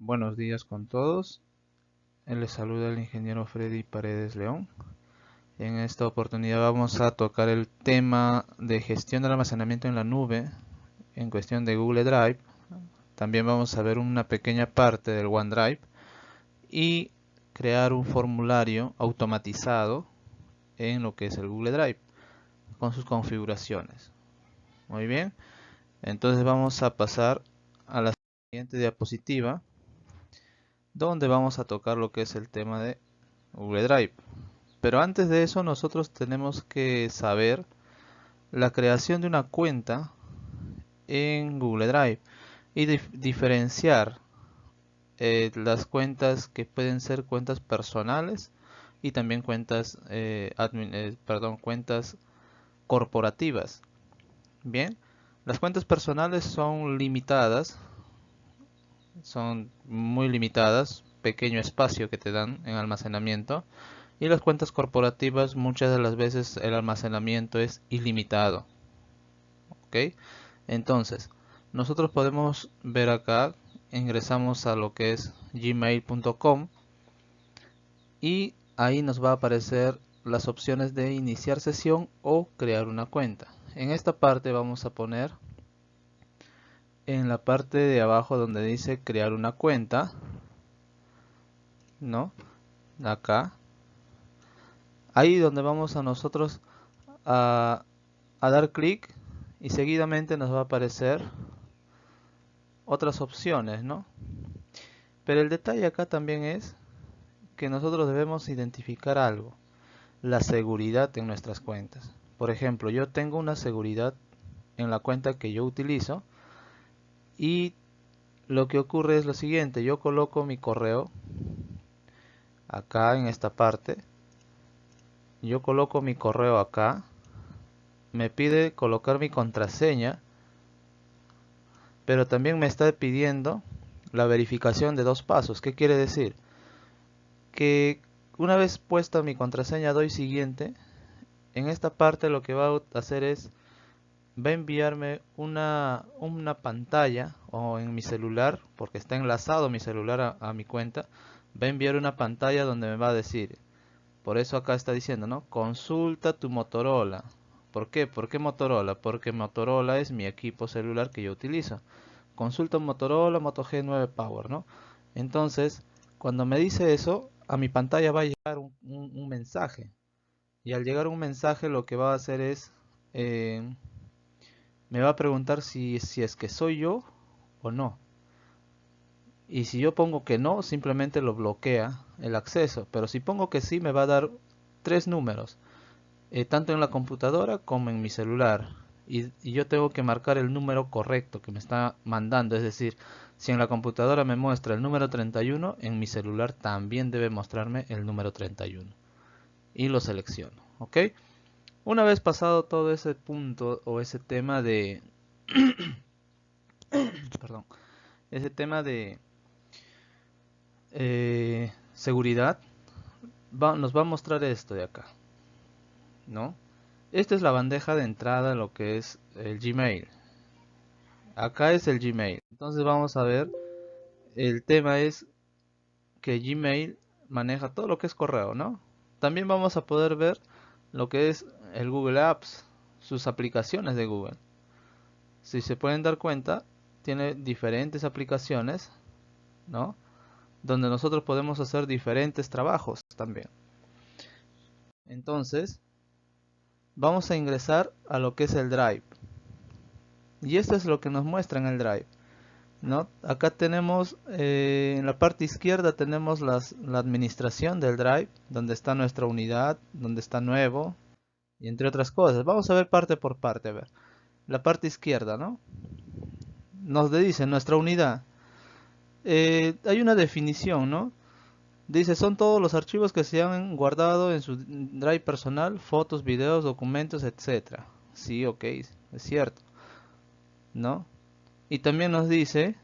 Buenos días con todos. Les saluda el ingeniero Freddy Paredes León. En esta oportunidad vamos a tocar el tema de gestión del almacenamiento en la nube en cuestión de Google Drive. También vamos a ver una pequeña parte del OneDrive y crear un formulario automatizado en lo que es el Google Drive con sus configuraciones. Muy bien, entonces vamos a pasar a la siguiente diapositiva, donde vamos a tocar lo que es el tema de Google Drive. Pero antes de eso nosotros tenemos que saber la creación de una cuenta en Google Drive y diferenciar las cuentas que pueden ser cuentas personales y también cuentas, cuentas corporativas. Bien, las cuentas personales son limitadas, son muy limitadas, pequeño espacio que te dan en almacenamiento. Y las cuentas corporativas muchas de las veces el almacenamiento es ilimitado. ¿Ok? Entonces, nosotros podemos ver acá, ingresamos a lo que es gmail.com y ahí nos va a aparecer las opciones de iniciar sesión o crear una cuenta. En esta parte vamos a poner en la parte de abajo donde dice crear una cuenta, ¿no? Acá. Ahí donde vamos a nosotros a dar clic y seguidamente nos va a aparecer otras opciones, ¿no? Pero el detalle acá también es que nosotros debemos identificar algo, la seguridad en nuestras cuentas. Por ejemplo, yo tengo una seguridad en la cuenta que yo utilizo y lo que ocurre es lo siguiente, yo coloco mi correo acá en esta parte, yo coloco mi correo acá, me pide colocar mi contraseña, pero también me está pidiendo la verificación de 2 pasos. ¿Qué quiere decir? Que una vez puesta mi contraseña doy siguiente. En esta parte lo que va a hacer es, va a enviarme una pantalla o en mi celular, porque está enlazado mi celular a mi cuenta, va a enviar una pantalla donde me va a decir, por eso acá está diciendo, ¿no? Consulta tu Motorola. ¿Por qué? ¿Por qué Motorola? Porque Motorola es mi equipo celular que yo utilizo. Consulta un Motorola Moto G9 Power, ¿no? Entonces, cuando me dice eso, a mi pantalla va a llegar un mensaje. Y al llegar un mensaje lo que va a hacer es, eh, me va a preguntar si es que soy yo o no. Y si yo pongo que no, simplemente lo bloquea el acceso. Pero si pongo que sí, me va a dar 3 números, tanto en la computadora como en mi celular. Y yo tengo que marcar el número correcto que me está mandando. Es decir, si en la computadora me muestra el número 31, en mi celular también debe mostrarme el número 31. Y lo selecciono. ¿Ok? Una vez pasado todo ese punto o ese tema de, perdón, ese tema de seguridad, nos va a mostrar esto de acá, ¿no? Esta es la bandeja de entrada, lo que es el Gmail. Acá es el Gmail. Entonces vamos a ver, el tema es que Gmail maneja todo lo que es correo, ¿no? También vamos a poder ver lo que es el Google Apps, sus aplicaciones de Google. Si se pueden dar cuenta, tiene diferentes aplicaciones, ¿no? Donde nosotros podemos hacer diferentes trabajos también. Entonces, vamos a ingresar a lo que es el Drive. Y esto es lo que nos muestra en el Drive, ¿no? Acá tenemos, en la parte izquierda tenemos la administración del Drive, donde está nuestra unidad, donde está nuevo, y entre otras cosas. Vamos a ver parte por parte, a ver. La parte izquierda, ¿no? Nos dice nuestra unidad. Hay una definición, ¿no? Dice, son todos los archivos que se han guardado en su drive personal, fotos, videos, documentos, etcétera. Sí, ok, es cierto, ¿no? Y también nos dice,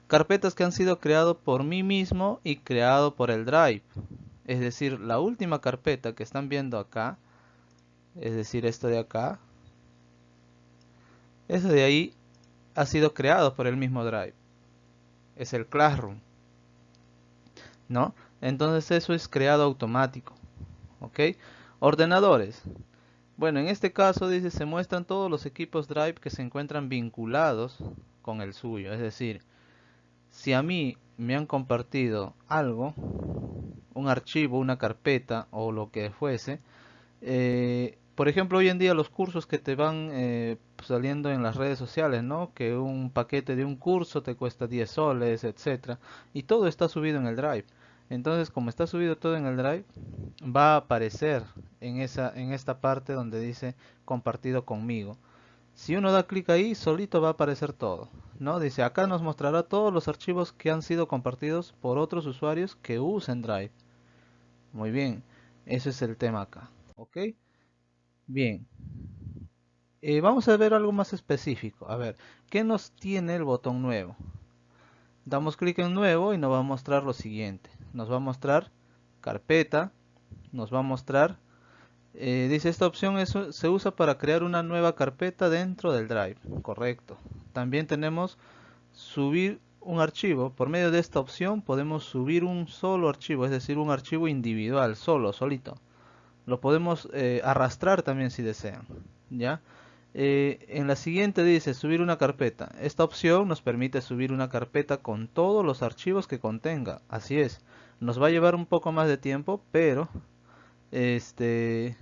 carpetas que han sido creadas por mí mismo y creado por el drive. Es decir, la última carpeta que están viendo acá, es decir, esto de acá, eso de ahí ha sido creado por el mismo drive. Es el Classroom. ¿no? Entonces eso es creado automático, ¿ok? Ordenadores. Bueno, en este caso dice se muestran todos los equipos Drive que se encuentran vinculados con el suyo. Es decir, si a mí me han compartido algo, un archivo, una carpeta o lo que fuese, por ejemplo, hoy en día los cursos que te van saliendo en las redes sociales, ¿no? Que un paquete de un curso te cuesta 10 soles, etcétera, y todo está subido en el Drive. Entonces, como está subido todo en el Drive, va a aparecer en esta parte donde dice compartido conmigo. Si uno da clic ahí, solito va a aparecer todo, ¿no? Dice, acá nos mostrará todos los archivos que han sido compartidos por otros usuarios que usen Drive. Muy bien, ese es el tema acá, ¿ok? Bien, vamos a ver algo más específico. A ver, ¿qué nos tiene el botón nuevo? Damos clic en nuevo y nos va a mostrar lo siguiente. Nos va a mostrar carpeta, nos va a mostrar, dice esta opción se usa para crear una nueva carpeta dentro del Drive. Correcto. También tenemos subir un archivo. Por medio de esta opción podemos subir un solo archivo, es decir, un archivo individual, solito. Lo podemos arrastrar también si desean, ¿ya? En la siguiente dice subir una carpeta. Esta opción nos permite subir una carpeta con todos los archivos que contenga. Así es. Nos va a llevar un poco más de tiempo, pero este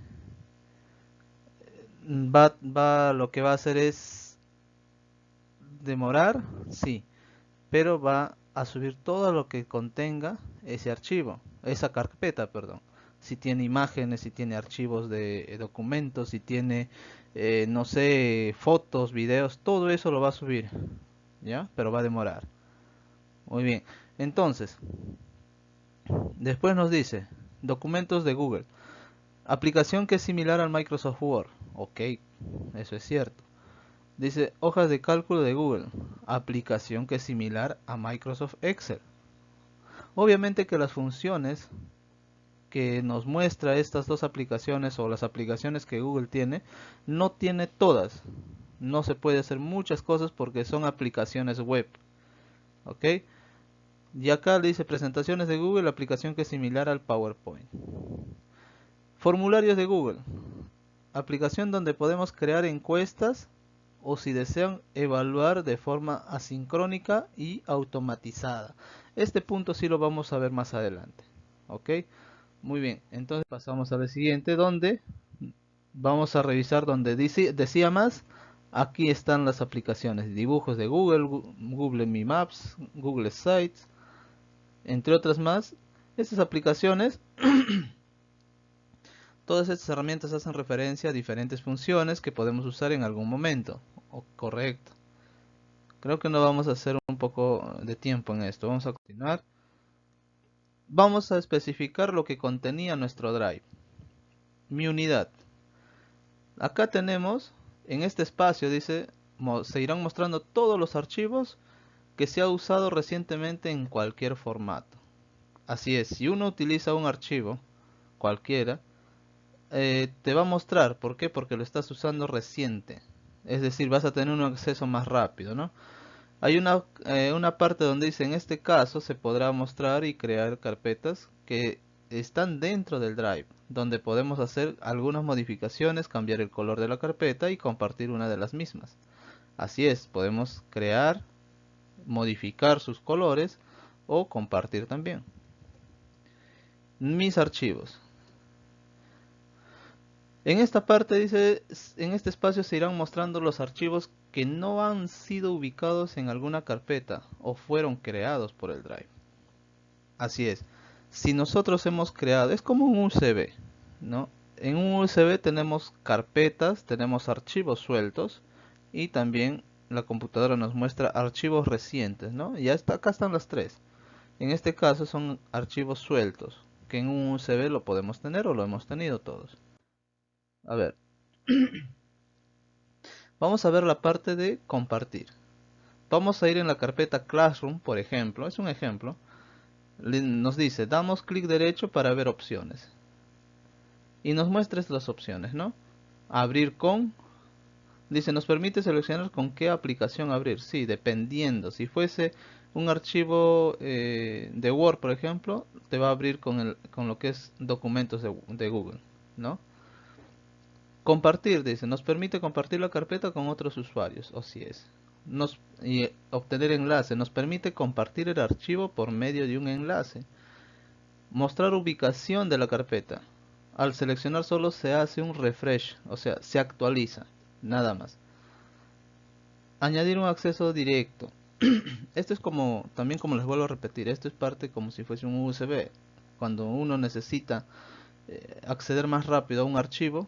lo que va a hacer es demorar, sí, pero va a subir todo lo que contenga ese archivo, esa carpeta, perdón. Si tiene imágenes, si tiene archivos de documentos, si tiene, no sé, fotos, videos, todo eso lo va a subir, ¿ya? Pero va a demorar. Muy bien. Entonces, después nos dice, documentos de Google. Aplicación que es similar al Microsoft Word. Ok, eso es cierto. Dice hojas de cálculo de Google. Aplicación que es similar a Microsoft Excel. Obviamente que las funciones que nos muestra estas dos aplicaciones o las aplicaciones que Google tiene, no tiene todas. No se puede hacer muchas cosas porque son aplicaciones web. ¿Ok? Y acá dice presentaciones de Google, aplicación que es similar al PowerPoint. Formularios de Google. Aplicación donde podemos crear encuestas o si desean evaluar de forma asincrónica y automatizada. Este punto sí lo vamos a ver más adelante. ¿Ok? Muy bien, entonces pasamos a la siguiente donde vamos a revisar donde decía más. Aquí están las aplicaciones, dibujos de Google, Google Mi Maps, Google Sites, entre otras más. Estas aplicaciones, todas estas herramientas hacen referencia a diferentes funciones que podemos usar en algún momento. Correcto. Creo que no vamos a hacer un poco de tiempo en esto. Vamos a continuar. Vamos a especificar lo que contenía nuestro drive. Mi unidad. Acá tenemos, en este espacio dice, se irán mostrando todos los archivos que se ha usado recientemente en cualquier formato. Así es, si uno utiliza un archivo cualquiera, te va a mostrar. ¿Por qué? Porque lo estás usando reciente. Es decir, vas a tener un acceso más rápido, ¿no? Hay una parte donde dice, en este caso se podrá mostrar y crear carpetas que están dentro del Drive, donde podemos hacer algunas modificaciones, cambiar el color de la carpeta y compartir una de las mismas. Así es, podemos crear, modificar sus colores o compartir también. Mis archivos. En esta parte dice, en este espacio se irán mostrando los archivos que no han sido ubicados en alguna carpeta o fueron creados por el Drive. Así es. Si nosotros hemos creado, es como un USB, ¿no? En un USB tenemos carpetas, tenemos archivos sueltos y también la computadora nos muestra archivos recientes, ¿no? Ya está, acá están las tres. En este caso son archivos sueltos, que en un USB lo podemos tener o lo hemos tenido todos. A ver, vamos a ver la parte de compartir. Vamos a ir en la carpeta Classroom, por ejemplo, es un ejemplo. Nos dice, damos clic derecho para ver opciones. Y nos muestra las opciones, ¿no? Abrir con, dice, nos permite seleccionar con qué aplicación abrir. Sí, dependiendo. Si fuese Un archivo de Word, por ejemplo, te va a abrir con lo que es documentos de Google, ¿no? Compartir, dice, nos permite compartir la carpeta con otros usuarios, o si es. Y obtener enlace, nos permite compartir el archivo por medio de un enlace. Mostrar ubicación de la carpeta. Al seleccionar solo se hace un refresh, o sea, se actualiza, nada más. Añadir un acceso directo. Esto es como, también como les vuelvo a repetir, esto es parte como si fuese un USB. Cuando uno necesita acceder más rápido a un archivo,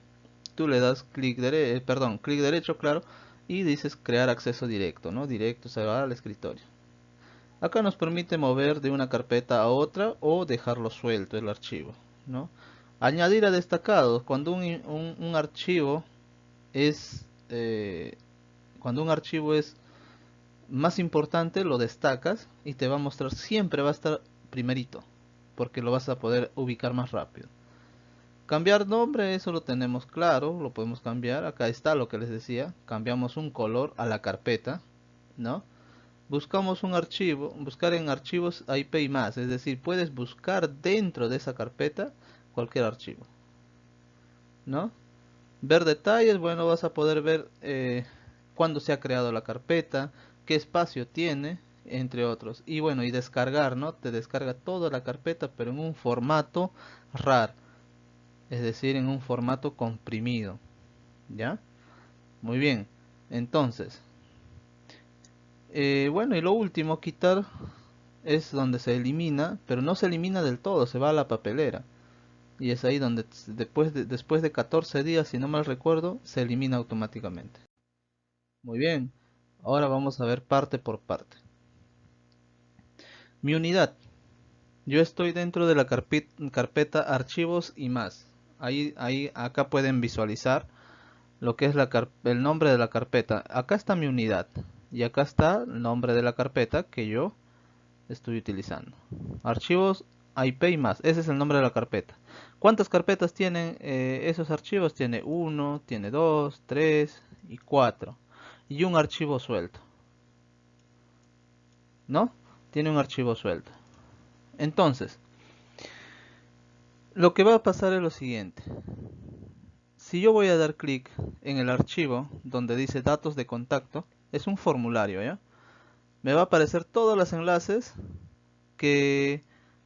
tú le das clic derecho, claro, y dices crear acceso directo, ¿no? Directo, se va al escritorio. Acá nos permite mover de una carpeta a otra o dejarlo suelto el archivo, ¿no? Añadir a destacados. Un archivo es cuando un archivo es más importante, lo destacas y te va a mostrar, siempre va a estar primerito, porque lo vas a poder ubicar más rápido. Cambiar nombre, eso lo tenemos claro, lo podemos cambiar. Acá está lo que les decía, cambiamos un color a la carpeta, ¿no? Buscamos un archivo, buscar en archivos IP y más, es decir, puedes buscar dentro de esa carpeta cualquier archivo, ¿no? Ver detalles, bueno, vas a poder ver cuándo se ha creado la carpeta, qué espacio tiene, entre otros. Y bueno, y descargar, ¿no? Te descarga toda la carpeta, pero en un formato RAR, es decir, en un formato comprimido, ¿ya? Muy bien, entonces, bueno, y lo último, quitar es donde se elimina, pero no se elimina del todo, se va a la papelera. Y es ahí donde después de 14 días, si no mal recuerdo, se elimina automáticamente. Muy bien, ahora vamos a ver parte por parte. Mi unidad. Yo estoy dentro de la carpeta archivos y más. Acá pueden visualizar lo que es el nombre de la carpeta. Acá está mi unidad y acá está el nombre de la carpeta que yo estoy utilizando. Archivos IP y más. Ese es el nombre de la carpeta. ¿Cuántas carpetas tienen esos archivos? Tiene 1, tiene 2, 3 y 4. Y un archivo suelto, ¿no? Tiene un archivo suelto. Entonces, lo que va a pasar es lo siguiente. Si yo voy a dar clic en el archivo donde dice datos de contacto, es un formulario, ¿ya? Me va a aparecer que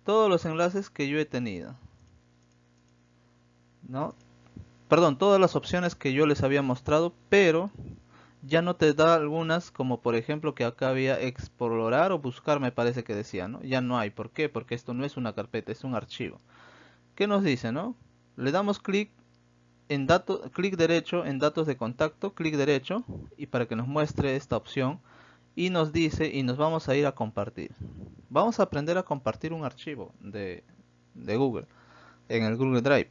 todos los enlaces que yo he tenido, ¿no? Perdón, todas las opciones que yo les había mostrado, pero ya no te da algunas, como por ejemplo que acá había explorar o buscar, me parece que decía, ¿no? Ya no hay. ¿Por qué? Porque esto no es una carpeta, es un archivo. ¿Qué nos dice, no? Le damos clic derecho en datos de contacto, clic derecho, y para que nos muestre esta opción, y nos dice, y nos vamos a ir a compartir. Vamos a aprender a compartir un archivo de Google en el Google Drive.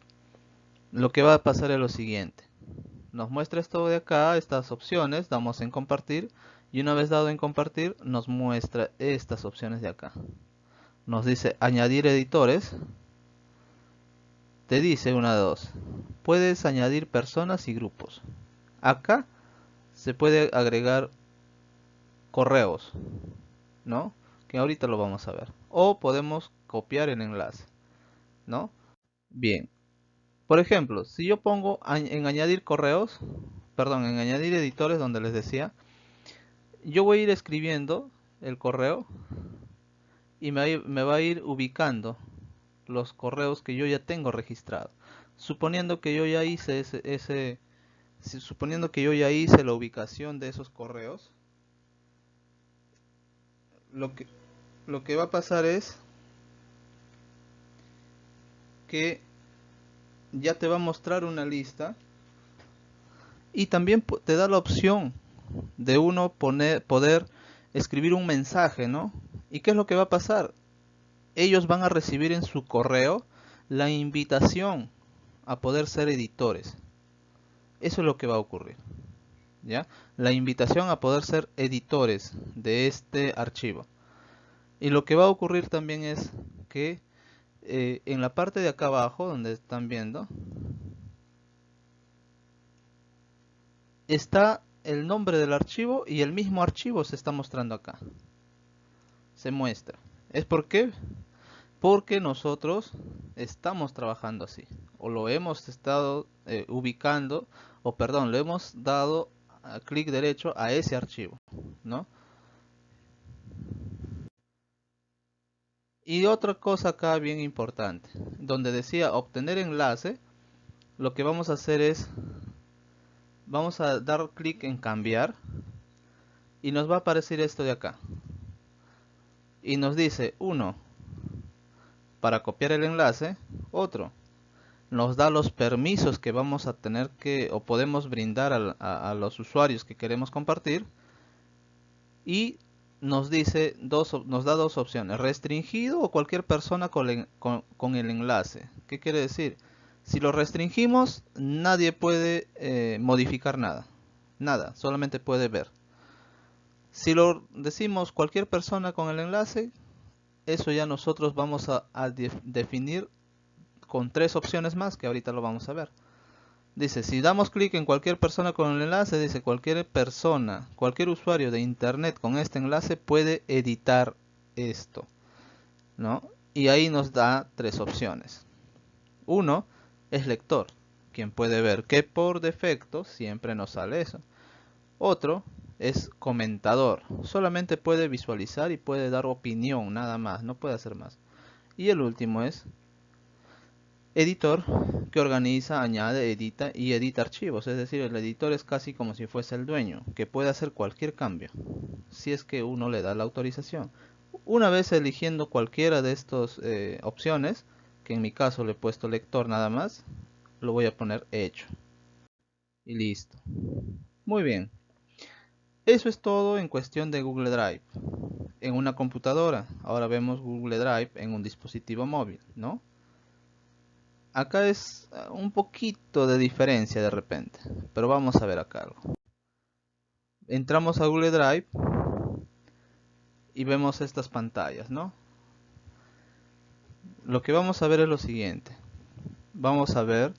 Lo que va a pasar es lo siguiente. Nos muestra esto de acá, estas opciones, damos en compartir, y una vez dado en compartir, nos muestra estas opciones de acá. Nos dice añadir editores. Te dice una de dos. Puedes añadir personas y grupos. Acá se puede agregar correos, ¿no? Que ahorita lo vamos a ver. O podemos copiar el enlace, ¿no? Bien. Por ejemplo, si yo pongo en añadir correos, perdón, en añadir editores donde les decía, yo voy a ir escribiendo el correo y me va a ir ubicando los correos que yo ya tengo registrados. Suponiendo que yo ya hice suponiendo que yo ya hice la ubicación de esos correos, lo que, lo que va a pasar es que ya te va a mostrar una lista y también te da la opción de uno poder escribir un mensaje, ¿no? ¿Y qué es lo que va a pasar? Ellos van a recibir en su correo la invitación a poder ser editores. Eso es lo que va a ocurrir, ¿ya? La invitación a poder ser editores de este archivo. Y lo que va a ocurrir también es que en la parte de acá abajo, donde están viendo, está el nombre del archivo y el mismo archivo se está mostrando acá. se muestra. ¿Es por qué? Porque nosotros estamos trabajando así, o lo hemos estado ubicando, o perdón, le hemos dado clic derecho a ese archivo, ¿no? Y otra cosa acá bien importante, donde decía obtener enlace, lo que vamos a hacer es, vamos a dar clic en cambiar, y nos va a aparecer esto de acá. Y nos dice, uno, para copiar el enlace, otro, nos da los permisos que vamos a tener que o podemos brindar a los usuarios que queremos compartir, y nos dice nos da dos opciones: restringido o cualquier persona con el enlace. ¿Qué quiere decir? Si lo restringimos, nadie puede modificar nada, solamente puede ver. Si lo decimos cualquier persona con el enlace, eso ya nosotros vamos a definir con tres opciones más que ahorita lo vamos a ver. Dice, si damos clic en cualquier persona con el enlace, dice cualquier persona, cualquier usuario de internet con este enlace puede editar esto, ¿no? Y ahí nos da tres opciones. Uno es lector, quien puede ver, que por defecto siempre nos sale eso. Otro es comentador, solamente puede visualizar y puede dar opinión, nada más, no puede hacer más. Y el último es editor, que organiza, añade, edita y edita archivos. Es decir, el editor es casi como si fuese el dueño, que puede hacer cualquier cambio, si es que uno le da la autorización. Una vez eligiendo cualquiera de estas opciones, que en mi caso le he puesto lector nada más, lo voy a poner hecho. Y listo. Muy bien. Eso es todo en cuestión de Google Drive. En una computadora, ahora vemos Google Drive en un dispositivo móvil, ¿no? Acá es un poquito de diferencia de repente, pero vamos a ver acá algo. Entramos a Google Drive y vemos estas pantallas, ¿no? Lo que vamos a ver es lo siguiente. Vamos a ver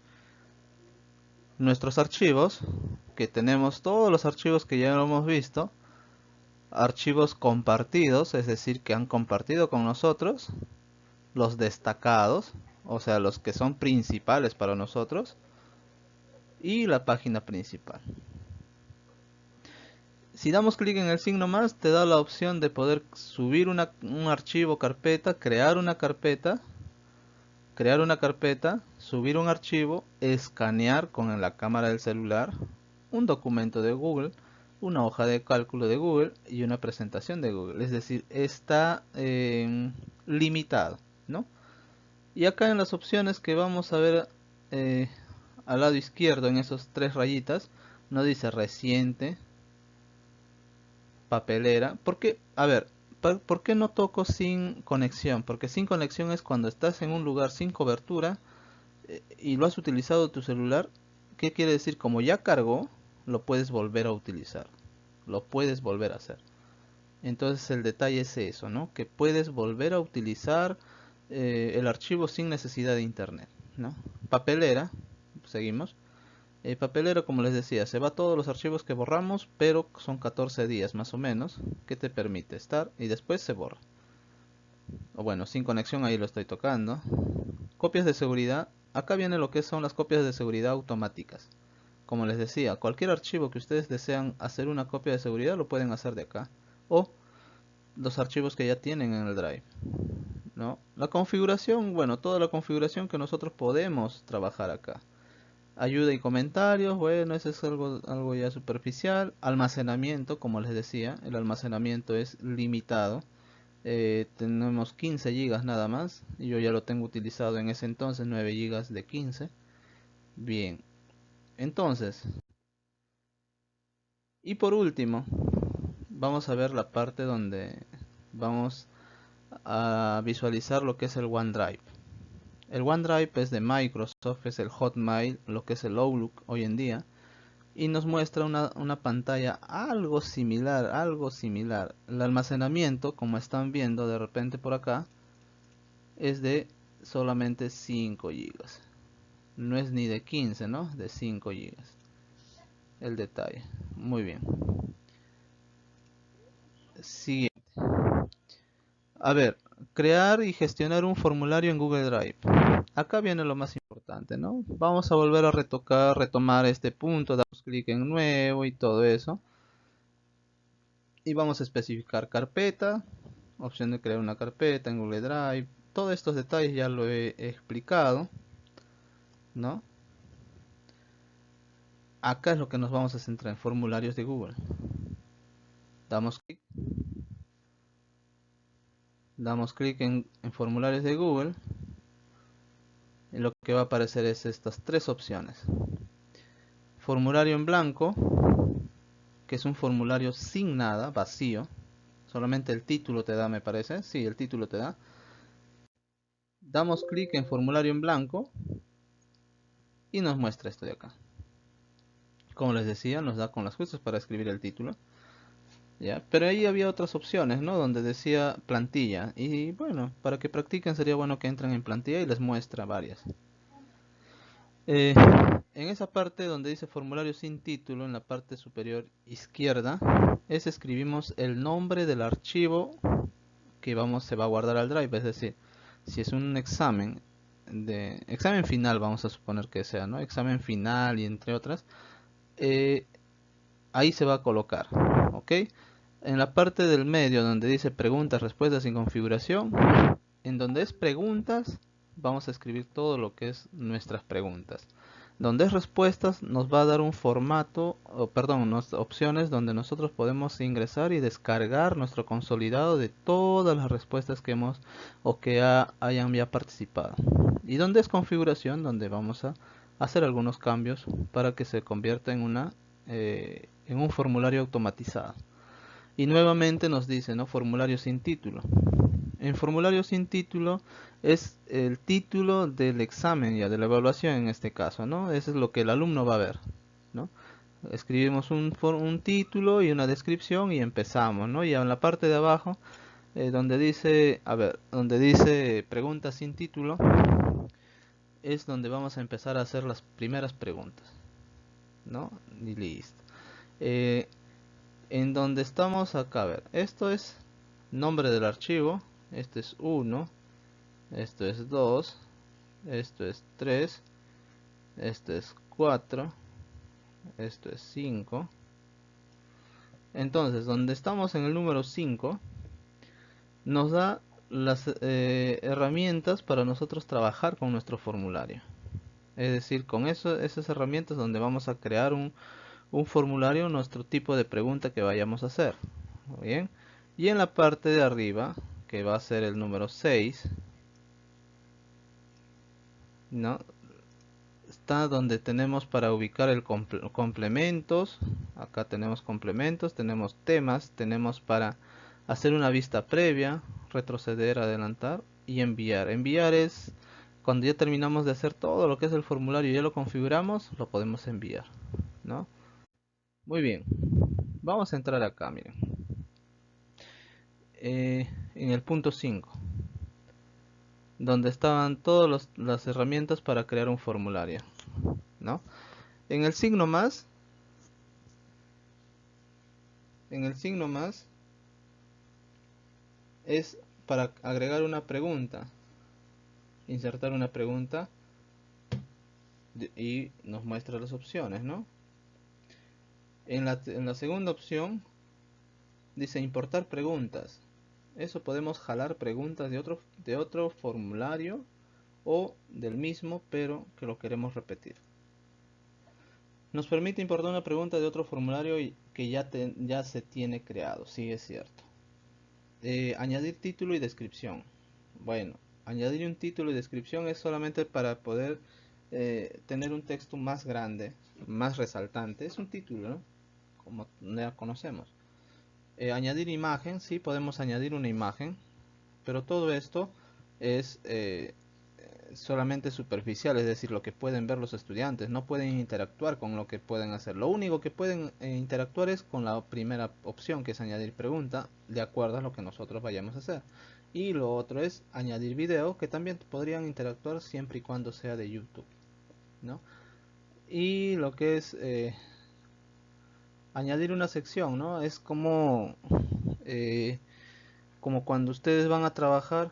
nuestros archivos, que tenemos todos los archivos que ya lo hemos visto. Archivos compartidos, es decir, que han compartido con nosotros. Los destacados, o sea, los que son principales para nosotros. Y la página principal. Si damos clic en el signo más, te da la opción de poder subir un archivo, carpeta, crear una carpeta, subir un archivo, escanear con la cámara del celular, un documento de Google, una hoja de cálculo de Google y una presentación de Google. Es decir, está limitado, ¿no? Y acá en las opciones que vamos a ver al lado izquierdo, en esos tres rayitas, nos dice reciente, papelera. Porque, a ver, ¿por qué no toco sin conexión? Porque sin conexión es cuando estás en un lugar sin cobertura y lo has utilizado tu celular. ¿Qué quiere decir? Como ya cargó, lo puedes volver a utilizar. Lo puedes volver a hacer. Entonces el detalle es eso, ¿no? Que puedes volver a utilizar el archivo sin necesidad de internet, ¿no? Papelera, seguimos. Papelero, como les decía, se va todos los archivos que borramos, pero son 14 días más o menos, que te permite estar y después se borra. O bueno, sin conexión ahí lo estoy tocando. Copias de seguridad. Acá viene lo que son las copias de seguridad automáticas. Como les decía, cualquier archivo que ustedes desean hacer una copia de seguridad lo pueden hacer de acá. O los archivos que ya tienen en el Drive, ¿no? La configuración, bueno, toda la configuración que nosotros podemos trabajar acá. Ayuda y comentarios, bueno, eso es algo ya superficial. Almacenamiento, como les decía, el almacenamiento es limitado. Tenemos 15 gigas nada más. Y yo ya lo tengo utilizado en ese entonces, 9 gigas de 15. Bien, entonces, y por último, vamos a ver la parte donde vamos a visualizar lo que es el OneDrive. El OneDrive es de Microsoft, es el Hotmail, lo que es el Outlook hoy en día. Y nos muestra una pantalla algo similar, algo similar. El almacenamiento, como están viendo de repente por acá, es de solamente 5 gigas. No es ni de 15, ¿no? De 5 gigas. El detalle. Muy bien. Siguiente. A ver, crear y gestionar un formulario en Google Drive. Acá viene lo más importante, ¿no? Vamos a volver a retomar este punto, damos clic en nuevo y todo eso. Y vamos a especificar carpeta, opción de crear una carpeta en Google Drive. Todos estos detalles ya lo he explicado, ¿no? Acá es lo que nos vamos a centrar en formularios de Google. Damos clic en formularios de Google y lo que va a aparecer es estas tres opciones. Formulario en blanco, que es un formulario sin nada, vacío. Solamente el título te da, me parece. Sí, el título te da. Damos clic en formulario en blanco y nos muestra esto de acá. Como les decía, nos da con las justas para escribir el título. ¿Ya? Pero ahí había otras opciones, ¿no? Donde decía plantilla. Y bueno, para que practiquen sería bueno que entren en plantilla y les muestra varias. En esa parte donde dice formulario sin título, en la parte superior izquierda, escribimos el nombre del archivo que se va a guardar al drive. Es decir, si es un examen examen final, vamos a suponer que sea, ¿no? Examen final y entre otras, ahí se va a colocar, ¿ok? En la parte del medio donde dice preguntas, respuestas y configuración, en donde es preguntas, vamos a escribir todo lo que es nuestras preguntas. Donde es respuestas, nos va a dar un formato, unas opciones donde nosotros podemos ingresar y descargar nuestro consolidado de todas las respuestas que hemos o que hayan ya participado. Y donde es configuración, donde vamos a hacer algunos cambios para que se convierta en un formulario automatizado. Y nuevamente nos dice, ¿no? Formulario sin título. En formulario sin título es el título del examen, ya de la evaluación en este caso, ¿no? Eso es lo que el alumno va a ver, ¿no? Escribimos un título y una descripción y empezamos, ¿no? Y en la parte de abajo, donde dice, donde dice preguntas sin título, es donde vamos a empezar a hacer las primeras preguntas, ¿no? Y listo. En donde estamos acá, a ver, esto es nombre del archivo, este es 1, esto es 2, esto es 3, esto es 4, esto es 5. Entonces, donde estamos en el número 5, nos da las herramientas para nosotros trabajar con nuestro formulario. Es decir, con esas herramientas donde vamos a crear un formulario, nuestro tipo de pregunta que vayamos a hacer. Muy bien. Y en la parte de arriba, que va a ser el número 6, ¿no? Está donde tenemos para ubicar el complementos. Acá tenemos complementos, tenemos temas, tenemos para hacer una vista previa, retroceder, adelantar y enviar. Enviar es cuando ya terminamos de hacer todo lo que es el formulario y ya lo configuramos, lo podemos enviar, ¿no? Muy bien, vamos a entrar acá, miren. En el punto 5, donde estaban todas las herramientas para crear un formulario, ¿no? En el signo más, en el signo más es para agregar una pregunta, insertar una pregunta y nos muestra las opciones, ¿no? En la segunda opción dice importar preguntas. Eso podemos jalar preguntas de otro formulario o del mismo, pero que lo queremos repetir. Nos permite importar una pregunta de otro formulario que ya se tiene creado, sí es cierto. Añadir título y descripción. Bueno, añadir un título y descripción es solamente para poder tener un texto más grande, más resaltante. Es un título, ¿no? Como ya conocemos. Añadir imagen, sí, podemos añadir una imagen, pero todo esto es solamente superficial, es decir, lo que pueden ver los estudiantes, no pueden interactuar con lo que pueden hacer. Lo único que pueden interactuar es con la primera opción, que es añadir pregunta, de acuerdo a lo que nosotros vayamos a hacer. Y lo otro es añadir video, que también podrían interactuar siempre y cuando sea de YouTube, ¿no? Y lo que es añadir una sección, ¿no? Es como como cuando ustedes van a trabajar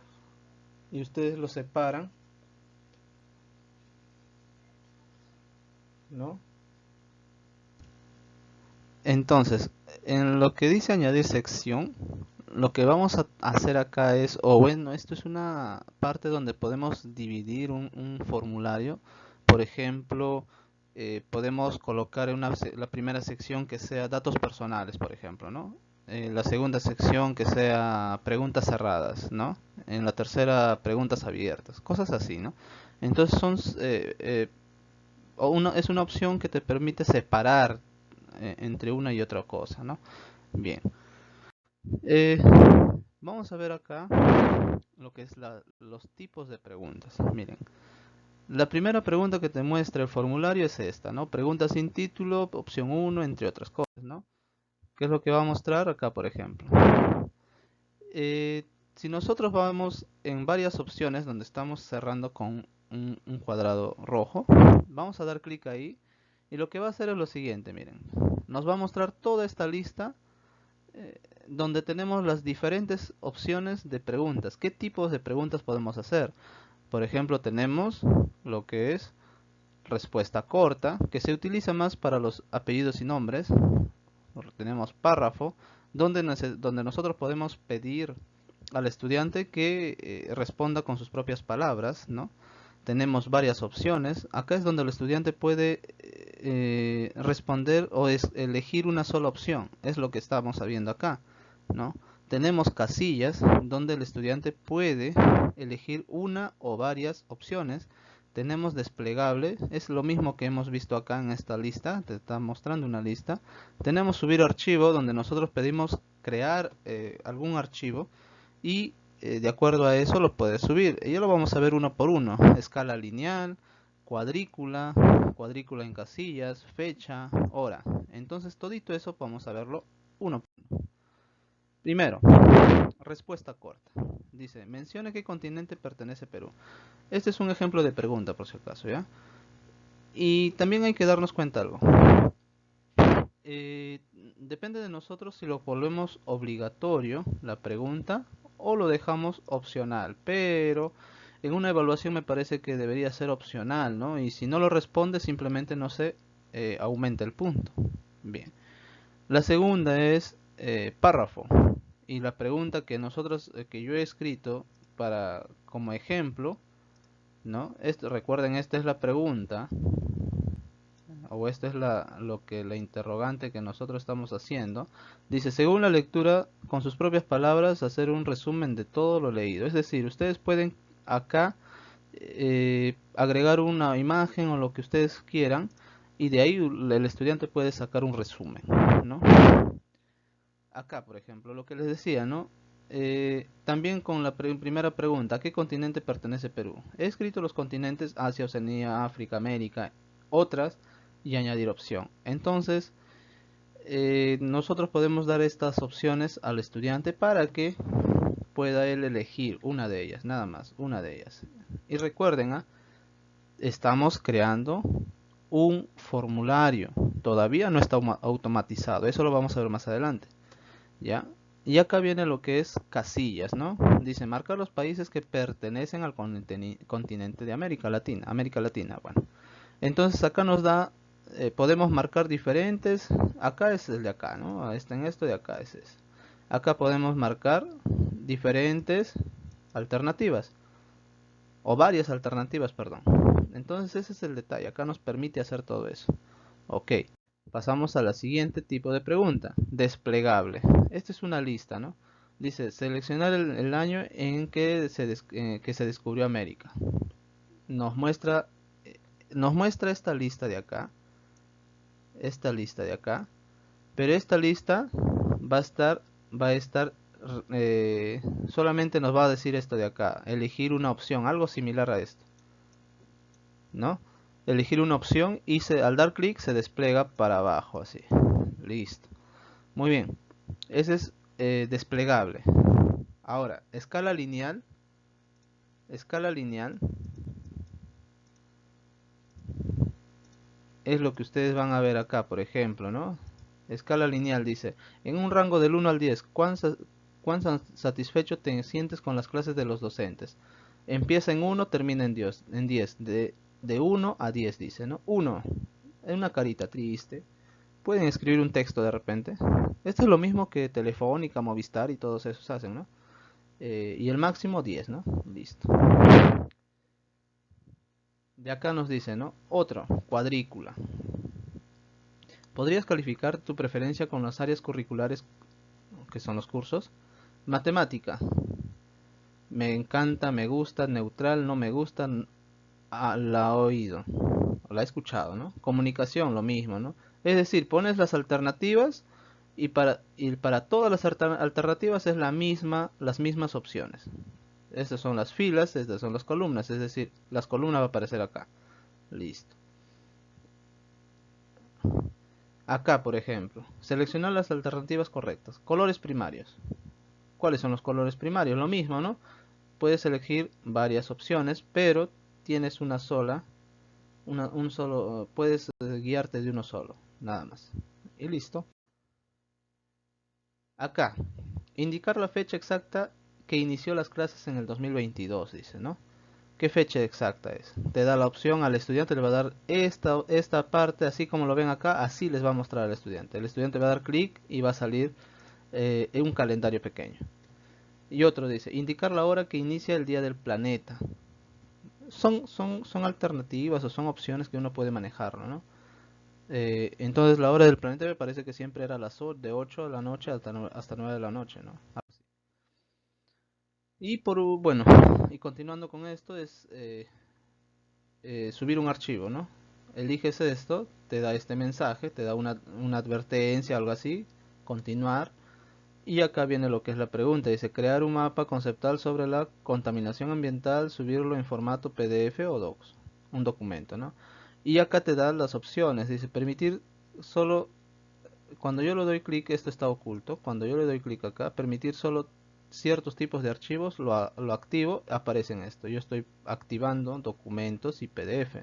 y ustedes lo separan, ¿no? Entonces, en lo que dice añadir sección, lo que vamos a hacer acá es, o bueno, esto es una parte donde podemos dividir un formulario. Por ejemplo, podemos colocar en la primera sección que sea datos personales, por ejemplo, ¿no? La segunda sección que sea preguntas cerradas, ¿no? En la tercera, preguntas abiertas, cosas así, ¿no? Entonces es una opción que te permite separar entre una y otra cosa, ¿no? Bien. Eh, Vamos a ver acá lo que es los tipos de preguntas. Miren, la primera pregunta que te muestra el formulario es esta, ¿no? Pregunta sin título, opción uno, entre otras cosas, ¿no? ¿Qué es lo que va a mostrar acá, por ejemplo? Eh, si nosotros vamos en varias opciones donde estamos cerrando con un cuadrado rojo, vamos a dar clic ahí y lo que va a hacer es lo siguiente, miren. Nos va a mostrar toda esta lista donde tenemos las diferentes opciones de preguntas. ¿Qué tipos de preguntas podemos hacer? Por ejemplo, tenemos lo que es respuesta corta, que se utiliza más para los apellidos y nombres. Tenemos párrafo, donde nosotros podemos pedir al estudiante que responda con sus propias palabras, ¿no? Tenemos varias opciones. Acá es donde el estudiante puede responder o elegir una sola opción. Es lo que estamos viendo acá, ¿no? Tenemos casillas donde el estudiante puede elegir una o varias opciones. Tenemos desplegable, es lo mismo que hemos visto acá en esta lista, te está mostrando una lista. Tenemos subir archivo, donde nosotros pedimos crear algún archivo y de acuerdo a eso lo puedes subir. Ya lo vamos a ver uno por uno. Escala lineal, cuadrícula, cuadrícula en casillas, fecha, hora. Entonces todito eso vamos a verlo uno por uno. Primero, respuesta corta. Dice, mencione qué continente pertenece Perú. Este es un ejemplo de pregunta por si acaso, ¿ya? Y también hay que darnos cuenta algo. Eh, Depende de nosotros si lo volvemos obligatorio, la pregunta, o lo dejamos opcional. Pero en una evaluación me parece que debería ser opcional, ¿no? Y si no lo responde, simplemente no se aumenta el punto. Bien. La segunda es párrafo. Y la pregunta que que yo he escrito para como ejemplo, ¿no? Recuerden, esta es la pregunta o esta es la interrogante que nosotros estamos haciendo. Dice, según la lectura, con sus propias palabras, hacer un resumen de todo lo leído. Es decir, ustedes pueden acá agregar una imagen o lo que ustedes quieran y de ahí el estudiante puede sacar un resumen, ¿no? Acá, por ejemplo, lo que les decía, ¿no? También con la primera pregunta, ¿a qué continente pertenece Perú? He escrito los continentes Asia, Oceanía, África, América, otras, y añadir opción. Entonces, nosotros podemos dar estas opciones al estudiante para que pueda él elegir una de ellas, nada más, una de ellas. Y recuerden, estamos creando un formulario, todavía no está automatizado, eso lo vamos a ver más adelante. ¿Ya? Y acá viene lo que es casillas, ¿no? Dice, marcar los países que pertenecen al continente de América Latina. América Latina, bueno. Entonces acá nos da, podemos marcar diferentes. Acá es el de acá, ¿no? Está en esto de acá es ese. Acá podemos marcar diferentes alternativas. O varias alternativas, perdón. Entonces ese es el detalle. Acá nos permite hacer todo eso. Ok. Pasamos a la siguiente tipo de pregunta, desplegable. Esta es una lista, ¿no? Dice, seleccionar el año en que que se descubrió América. Nos muestra, nos muestra esta lista de acá, pero esta lista va a estar, solamente nos va a decir esto de acá, elegir una opción, algo similar a esto, ¿no? Elegir una opción y al dar clic se despliega para abajo, así. Listo. Muy bien. Ese es desplegable. Ahora, escala lineal. Escala lineal es lo que ustedes van a ver acá, por ejemplo, ¿no? Escala lineal dice, en un rango del 1 al 10, ¿Cuán satisfecho te sientes con las clases de los docentes? Empieza en 1, termina en 10. De 1 a 10 dice, ¿no? 1. Es una carita triste. Pueden escribir un texto de repente. Esto es lo mismo que Telefónica, Movistar y todos esos hacen, ¿no? Y el máximo 10, ¿no? Listo. De acá nos dice, ¿no? Otro, cuadrícula. ¿Podrías calificar tu preferencia con las áreas curriculares que son los cursos? Matemática. Me encanta, me gusta, neutral, no me gusta, la he oído, o la he escuchado, ¿no? Comunicación, lo mismo, ¿no? Es decir, pones las alternativas y para todas las alternativas es las mismas opciones. Estas son las filas, estas son las columnas, es decir, las columnas va a aparecer acá. Listo. Acá, por ejemplo, seleccionar las alternativas correctas. Colores primarios. ¿Cuáles son los colores primarios? Lo mismo, ¿no? Puedes elegir varias opciones, pero tienes una sola, puedes guiarte de uno solo, nada más. Y listo. Acá, indicar la fecha exacta que inició las clases en el 2022, dice, ¿no? ¿Qué fecha exacta es? Te da la opción al estudiante, le va a dar esta parte, así como lo ven acá, así les va a mostrar al estudiante. El estudiante va a dar clic y va a salir un calendario pequeño. Y otro dice, indicar la hora que inicia el día del planeta. Son alternativas o son opciones que uno puede manejarlo, ¿no? Entonces la hora del planeta me parece que siempre era de 8 de la noche hasta 9 de la noche, ¿no? Y bueno, y continuando con esto es subir un archivo, ¿no? Eliges esto, te da este mensaje, te da una advertencia, algo así, continuar. Y acá viene lo que es la pregunta, dice crear un mapa conceptual sobre la contaminación ambiental, subirlo en formato PDF o Docs, un documento, ¿no? Y acá te da las opciones, dice permitir solo, cuando yo le doy clic, esto está oculto, cuando yo le doy clic acá, permitir solo ciertos tipos de archivos, lo activo, aparece en esto. Yo estoy activando documentos y PDF.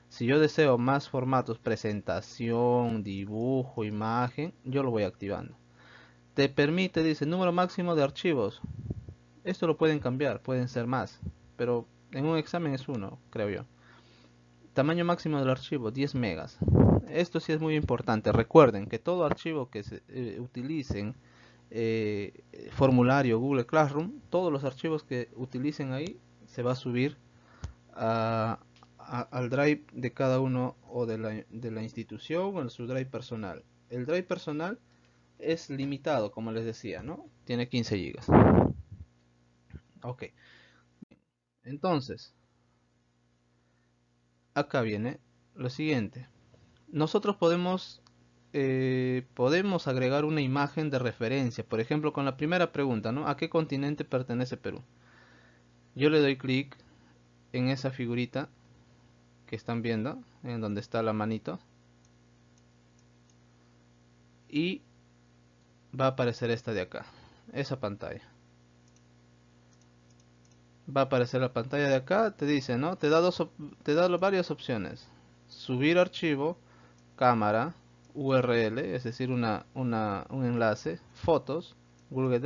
Si yo deseo más formatos, presentación, dibujo, imagen, yo lo voy activando. Te permite, dice, número máximo de archivos. Esto lo pueden cambiar, pueden ser más, pero en un examen es uno, creo yo. Tamaño máximo del archivo, 10 megas. Esto sí es muy importante. Recuerden que todo archivo que se utilicen, formulario Google Classroom, todos los archivos que utilicen ahí se va a subir al drive de cada uno o de la institución o en su drive personal. El drive personal es limitado, como les decía, ¿no? Tiene 15 gigas. Ok, entonces, acá viene lo siguiente. Nosotros podemos agregar una imagen de referencia. Por ejemplo, con la primera pregunta, ¿no? ¿A qué continente pertenece Perú? Yo le doy clic en esa figurita que están viendo, en donde está la manito, y va a aparecer esta de acá, esa pantalla. Va a aparecer la pantalla de acá, te dice, ¿no? Te da varias opciones. Subir archivo, cámara, URL, es decir, un enlace, fotos, Google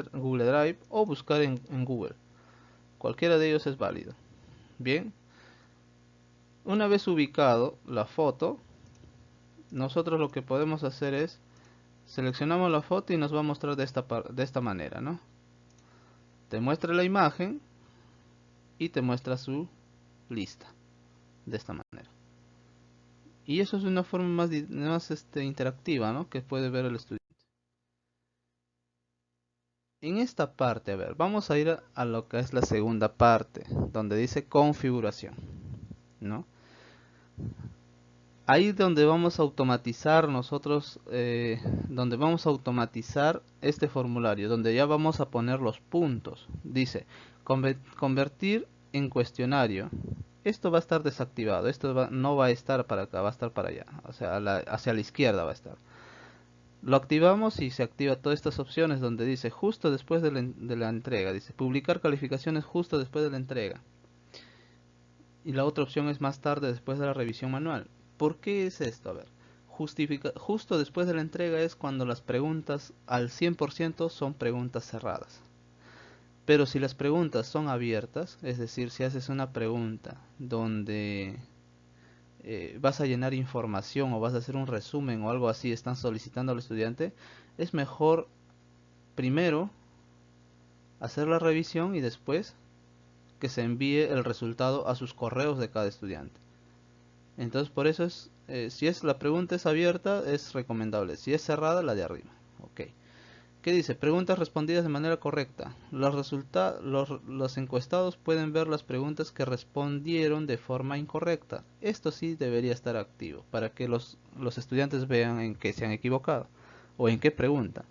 Drive o buscar en Google. Cualquiera de ellos es válido. Bien, una vez ubicado la foto, nosotros lo que podemos hacer es seleccionamos la foto y nos va a mostrar de esta manera, ¿no? Te muestra la imagen y te muestra su lista de esta manera. Y eso es una forma más interactiva, ¿no? Que puede ver el estudiante. En esta parte, a ver, vamos a ir a lo que es la segunda parte, donde dice configuración, ¿no? Ahí donde vamos a automatizar nosotros, donde vamos a automatizar este formulario, donde ya vamos a poner los puntos. Dice, convertir en cuestionario. Esto va a estar desactivado, no va a estar para acá, va a estar para allá, o sea, hacia la izquierda va a estar. Lo activamos y se activa todas estas opciones donde dice justo después de la entrega, dice publicar calificaciones justo después de la entrega. Y la otra opción es más tarde después de la revisión manual. ¿Por qué es esto? A ver, justo después de la entrega es cuando las preguntas al 100% son preguntas cerradas. Pero si las preguntas son abiertas, es decir, si haces una pregunta donde vas a llenar información o vas a hacer un resumen o algo así, están solicitando al estudiante, es mejor primero hacer la revisión y después que se envíe el resultado a sus correos de cada estudiante. Entonces por eso es, si es la pregunta es abierta, es recomendable. Si es cerrada, la de arriba. Ok. ¿Qué dice? Preguntas respondidas de manera correcta. Los encuestados pueden ver las preguntas que respondieron de forma incorrecta. Esto sí debería estar activo para que los estudiantes vean en qué se han equivocado o en qué pregunta.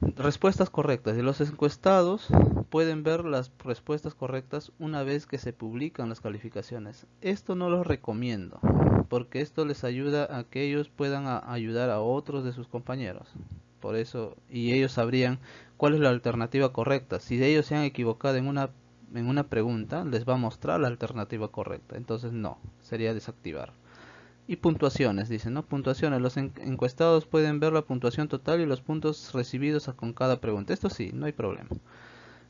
Respuestas correctas. Y los encuestados pueden ver las respuestas correctas una vez que se publican las calificaciones. Esto no lo recomiendo, porque esto les ayuda a que ellos puedan ayudar a otros de sus compañeros. Por eso, y ellos sabrían cuál es la alternativa correcta. Si ellos se han equivocado en una pregunta, les va a mostrar la alternativa correcta. Entonces no, sería desactivar. Y puntuaciones, dice, ¿no? Puntuaciones. Los encuestados pueden ver la puntuación total y los puntos recibidos con cada pregunta. Esto sí, no hay problema.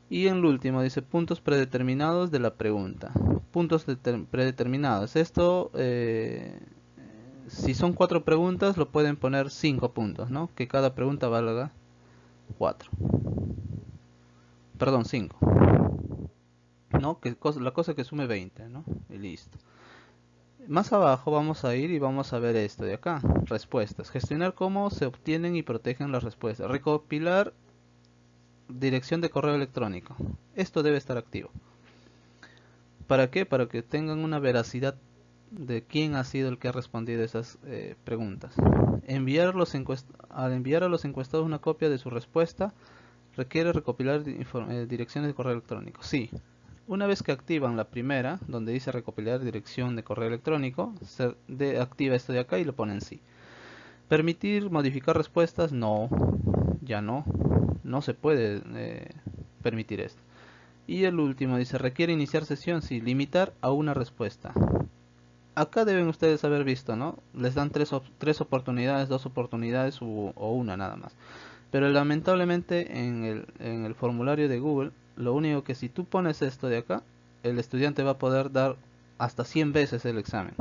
Y en el último dice puntos predeterminados de la pregunta. Puntos predeterminados. Esto, si son 4 preguntas, lo pueden poner 5 puntos, ¿no? Que cada pregunta valga 4. Perdón, 5. ¿No? La cosa que sume 20, ¿no? Y listo. Más abajo vamos a ir y vamos a ver esto de acá. Respuestas. Gestionar cómo se obtienen y protegen las respuestas. Recopilar dirección de correo electrónico. Esto debe estar activo. ¿Para qué? Para que tengan una veracidad de quién ha sido el que ha respondido esas preguntas. Al enviar a los encuestados una copia de su respuesta, requiere recopilar direcciones de correo electrónico. Sí. Una vez que activan la primera, donde dice recopilar dirección de correo electrónico, se activa esto de acá y lo ponen sí. Permitir modificar respuestas, no, ya no se puede permitir esto. Y el último dice requiere iniciar sesión, sí, limitar a una respuesta. Acá deben ustedes haber visto, ¿no? Les dan tres oportunidades, 2 oportunidades o una nada más. Pero lamentablemente en el formulario de Google, lo único que si tú pones esto de acá, el estudiante va a poder dar hasta 100 veces el examen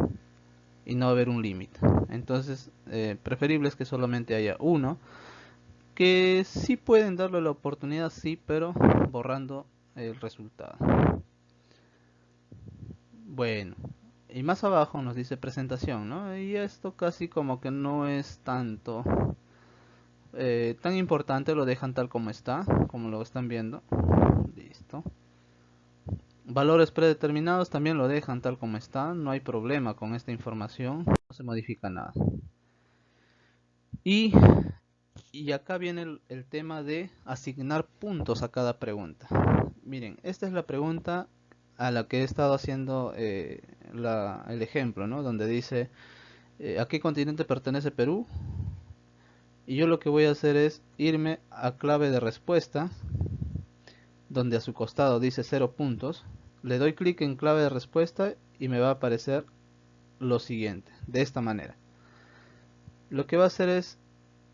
y no va a haber un límite. Entonces, preferible es que solamente haya uno, que sí pueden darle la oportunidad, sí, pero borrando el resultado. Bueno, y más abajo nos dice presentación, ¿no? Y esto casi como que no es tanto tan importante, lo dejan tal como está, como lo están viendo. Listo. Valores predeterminados también lo dejan tal como está, no hay problema con esta información, no se modifica nada. Y acá viene el tema de asignar puntos a cada pregunta. Miren, esta es la pregunta a la que he estado haciendo el ejemplo, ¿no? Donde dice, ¿a qué continente pertenece Perú? Y yo lo que voy a hacer es irme a clave de respuesta, donde a su costado dice 0 puntos. Le doy clic en clave de respuesta y me va a aparecer lo siguiente, de esta manera. Lo que va a hacer es,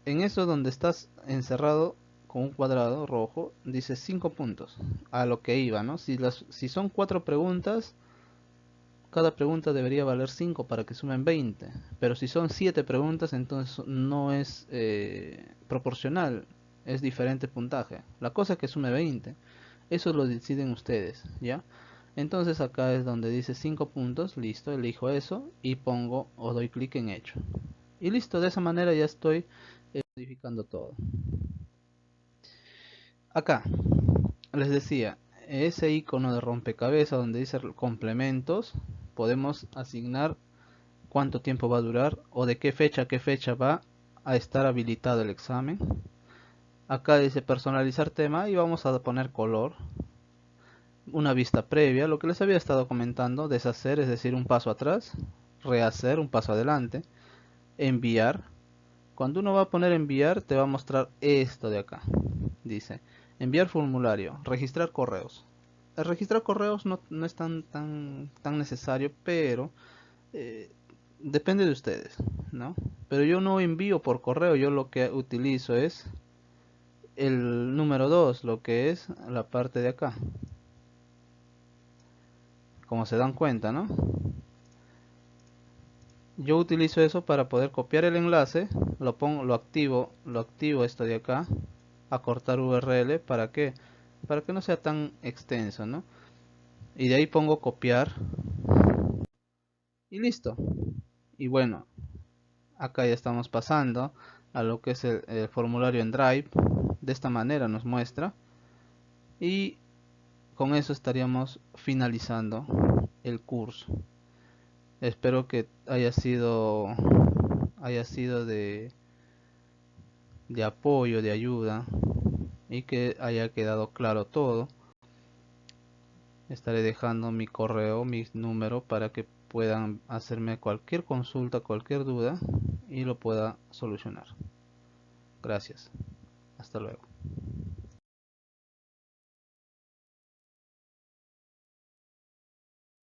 en eso donde estás encerrado con un cuadrado rojo, dice 5 puntos, a lo que iba, ¿no? Si son 4 preguntas, cada pregunta debería valer 5 para que sumen 20. Pero si son 7 preguntas, entonces no es proporcional, es diferente puntaje. La cosa es que sume 20. Eso lo deciden ustedes, ¿ya? Entonces acá es donde dice 5 puntos, listo, elijo eso y pongo o doy clic en hecho. Y listo, de esa manera ya estoy modificando todo. Acá, les decía, ese icono de rompecabezas donde dice complementos, podemos asignar cuánto tiempo va a durar o de qué fecha a qué fecha va a estar habilitado el examen. Acá dice personalizar tema y vamos a poner color. Una vista previa, lo que les había estado comentando, deshacer, es decir, un paso atrás, rehacer, un paso adelante, enviar. Cuando uno va a poner enviar, te va a mostrar esto de acá. Dice, enviar formulario, registrar correos. El registrar correos no es tan necesario, pero depende de ustedes, ¿no? Pero yo no envío por correo, yo lo que utilizo es el número 2, lo que es la parte de acá. Como se dan cuenta, ¿no? Yo utilizo eso para poder copiar el enlace, lo activo esto de acá, acortar URL, ¿para qué? Para que no sea tan extenso, ¿no? Y de ahí pongo copiar y listo. Y bueno, acá ya estamos pasando a lo que es el formulario en Drive. De esta manera nos muestra. Y con eso estaríamos finalizando el curso. Espero que haya sido de apoyo, de ayuda y que haya quedado claro todo. Estaré dejando mi correo, mi número para que puedan hacerme cualquier consulta, cualquier duda y lo pueda solucionar. Gracias. Hasta luego.